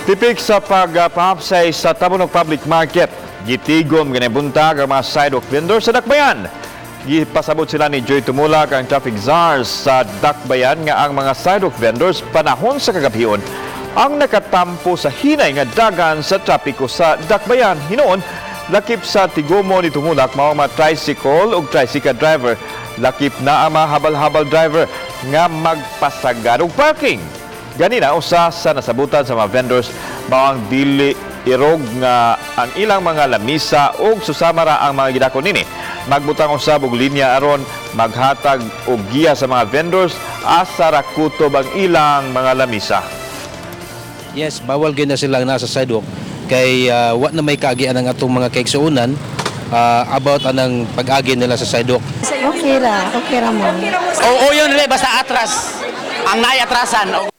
Tipik sa pagpahapsay sa Tabonog Public Market, gitigom ginibuntag ang mga sidewalk vendors sa Dakbayan. Gipasabot sila ni Joy Tumulak, ang traffic czars sa Dakbayan, nga ang mga sidewalk vendors panahon sa kagabion ang nakatampo sa hinay nga dagan sa trapiko sa Dakbayan. Hinoon, lakip sa tigumo ni Tumulak mao mga tricycle ug tricycle driver, lakip na ang mga habal-habal driver nga magpasagad og parking. Ganina usa sa nasabutan sa mga vendors mao ang dili irog nga ang ilang mga lamisa ug susama ra ang mga gidakon nini. Magbutang usab og linya aron maghatag og giya sa mga vendors asa ra kutob ang ilang mga lamisa. Yes, bawal gyud na silang nasa sidewalk kay wa na may kaagian ang atong mga kaigsuonan about anang pag-agi nila sa sidewalk. Okay ra mo. Oo yun, basta atras. Ang naiatrasan.